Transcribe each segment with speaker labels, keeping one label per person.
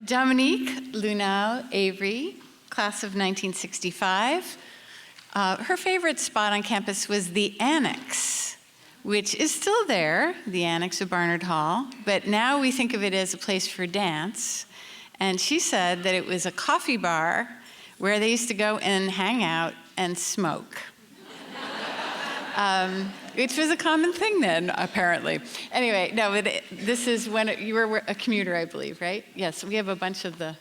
Speaker 1: Dominique Lunau Avery, class of 1965. Her favorite spot on campus was the Annex, which is still there, the Annex of Barnard Hall, but now we think of it as a place for dance. And she said that it was a coffee bar where they used to go and hang out and smoke. Which was a common thing then, apparently. Anyway, no, but this is when you were a commuter, I believe, right? Yes, we have a bunch of the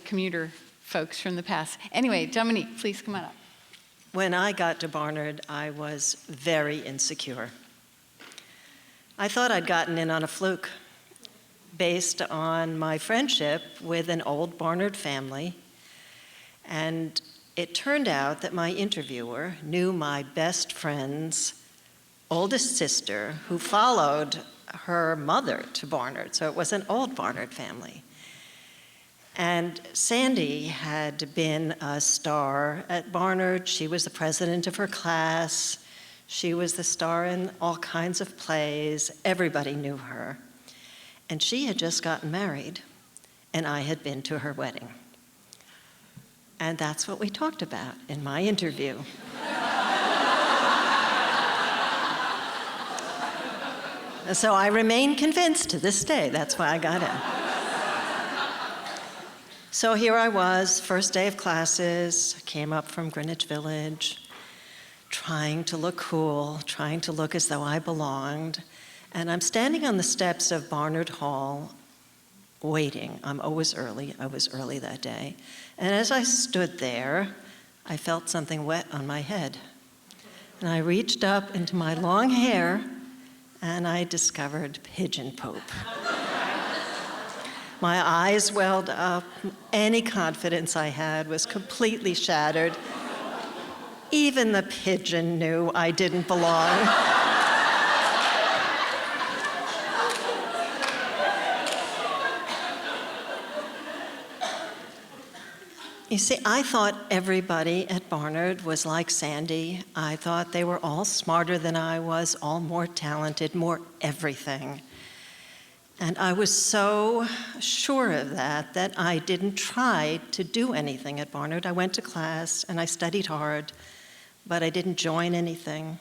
Speaker 1: commuter folks from the past. Anyway, Dominique, please come on up.
Speaker 2: When I got to Barnard, I was very insecure. I thought I'd gotten in on a fluke based on my friendship with an old Barnard family. And it turned out that my interviewer knew my best friend's oldest sister, who followed her mother to Barnard, so it was an old Barnard family. And Sandy had been a star at Barnard. She was the president of her class. She was the star in all kinds of plays. Everybody knew her. And she had just gotten married, and I had been to her wedding. And that's what we talked about in my interview. So I remain convinced to this day, that's why I got in. So here I was, first day of classes, came up from Greenwich Village, trying to look cool, trying to look as though I belonged. And I'm standing on the steps of Barnard Hall, waiting. I'm always early. I was early that day. And as I stood there, I felt something wet on my head. And I reached up into my long hair, and I discovered pigeon poop. My eyes welled up. Any confidence I had was completely shattered. Even the pigeon knew I didn't belong. You see, I thought everybody at Barnard was like Sandy. I thought they were all smarter than I was, all more talented, more everything. And I was so sure of that I didn't try to do anything at Barnard. I went to class and I studied hard, but I didn't join anything.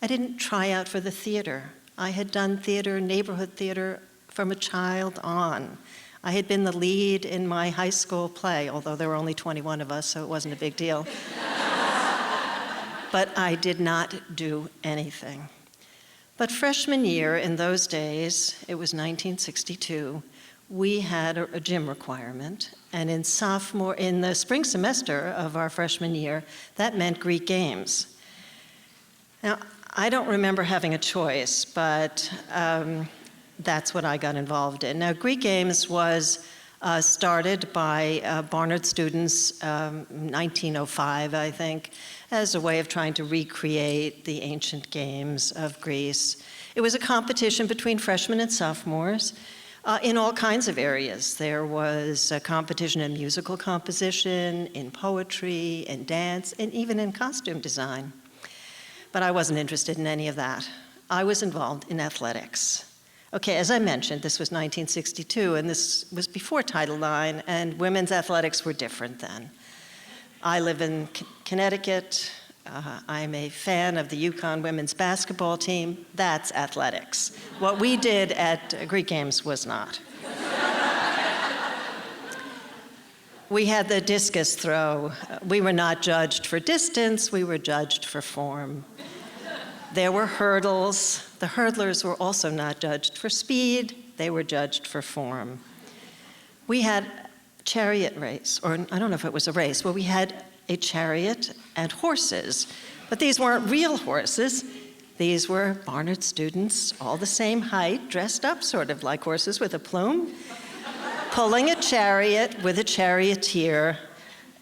Speaker 2: I didn't try out for the theater. I had done theater, neighborhood theater, from a child on. I had been the lead in my high school play, although there were only 21 of us, so it wasn't a big deal. But I did not do anything. But freshman year, in those days, it was 1962, we had a gym requirement, and in the spring semester of our freshman year, that meant Greek games. Now, I don't remember having a choice, but that's what I got involved in. Now, Greek games was started by Barnard students, 1905, I think, as a way of trying to recreate the ancient games of Greece. It was a competition between freshmen and sophomores in all kinds of areas. There was a competition in musical composition, in poetry, in dance, and even in costume design. But I wasn't interested in any of that. I was involved in athletics. Okay, as I mentioned, this was 1962, and this was before Title IX, and women's athletics were different then. I live in Connecticut. I'm a fan of the Yukon women's basketball team. That's athletics. What we did at Greek Games was not. We had the discus throw. We were not judged for distance, we were judged for form. There were hurdles. The hurdlers were also not judged for speed, they were judged for form. We had a chariot race, or I don't know if it was a race, where we had a chariot and horses, but these weren't real horses. These were Barnard students, all the same height, dressed up sort of like horses with a plume, pulling a chariot with a charioteer,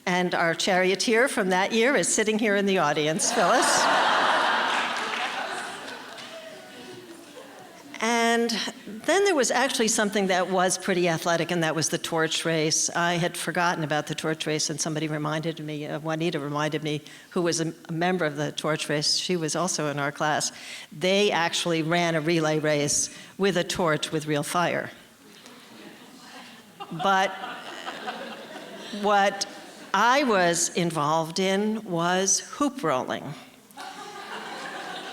Speaker 2: and our charioteer from that year is sitting here in the audience, Phyllis. And then there was actually something that was pretty athletic, and that was the torch race. I had forgotten about the torch race, and somebody reminded me, Juanita reminded me, who was a member of the torch race. She was also in our class. They actually ran a relay race with a torch with real fire. But what I was involved in was hoop rolling.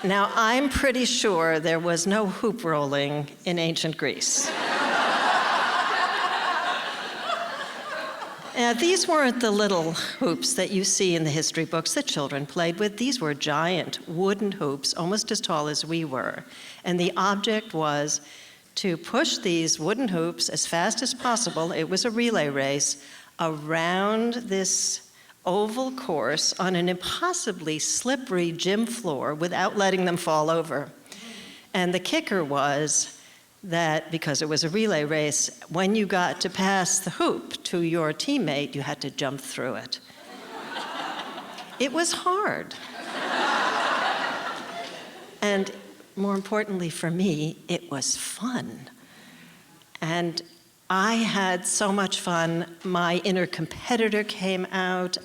Speaker 2: Now, I'm pretty sure there was no hoop rolling in ancient Greece. Now, these weren't the little hoops that you see in the history books that children played with. These were giant wooden hoops, almost as tall as we were. And the object was to push these wooden hoops as fast as possible, it was a relay race, around this oval course on an impossibly slippery gym floor without letting them fall over. And the kicker was that because it was a relay race, when you got to pass the hoop to your teammate, you had to jump through it. It was hard. And more importantly for me, it was fun. And I had so much fun. My inner competitor came out.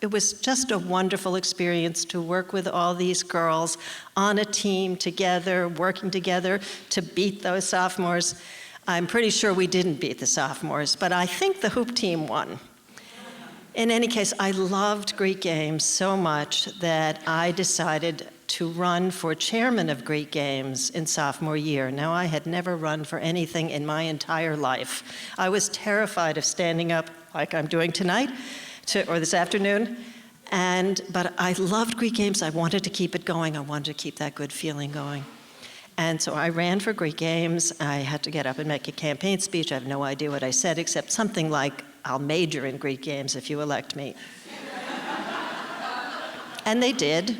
Speaker 2: It was just a wonderful experience to work with all these girls on a team together, working together to beat those sophomores. I'm pretty sure we didn't beat the sophomores, but I think the hoop team won. In any case, I loved Greek games so much that I decided to run for chairman of Greek games in sophomore year. Now, I had never run for anything in my entire life. I was terrified of standing up like I'm doing tonight or this afternoon. But I loved Greek games. I wanted to keep it going. I wanted to keep that good feeling going. And so I ran for Greek games. I had to get up and make a campaign speech. I have no idea what I said, except something like, "I'll major in Greek games if you elect me." And they did.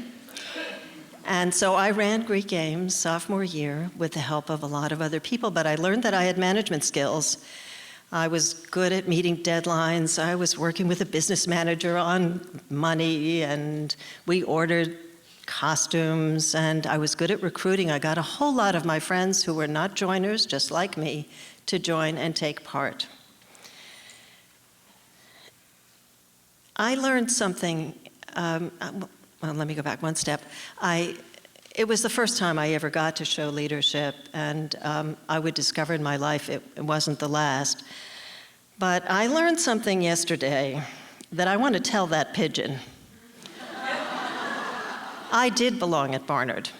Speaker 2: And so I ran Greek games sophomore year with the help of a lot of other people, but I learned that I had management skills. I was good at meeting deadlines. I was working with a business manager on money, and we ordered costumes, and I was good at recruiting. I got a whole lot of my friends who were not joiners, just like me, to join and take part. I learned something. Well, let me go back one step. It was the first time I ever got to show leadership, and I would discover in my life it wasn't the last. But I learned something yesterday that I want to tell that pigeon. I did belong at Barnard,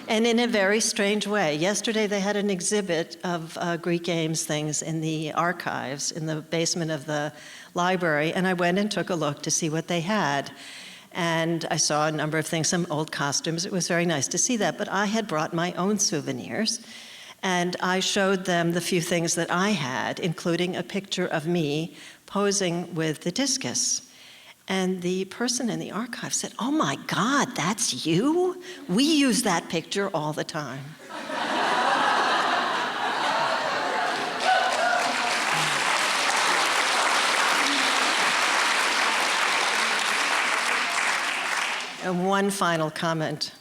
Speaker 2: and in a very strange way. Yesterday they had an exhibit of Greek games things in the archives in the basement of the library, and I went and took a look to see what they had. And I saw a number of things, some old costumes. It was very nice to see that, but I had brought my own souvenirs, and I showed them the few things that I had, including a picture of me posing with the discus. And the person in the archive said, "Oh my God, that's you? We use that picture all the time." And one final comment.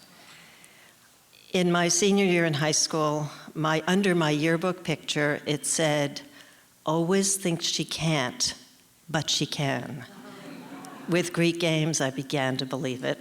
Speaker 2: In my senior year in high school, under my yearbook picture, it said, "Always thinks she can't, but she can." With Greek games, I began to believe it.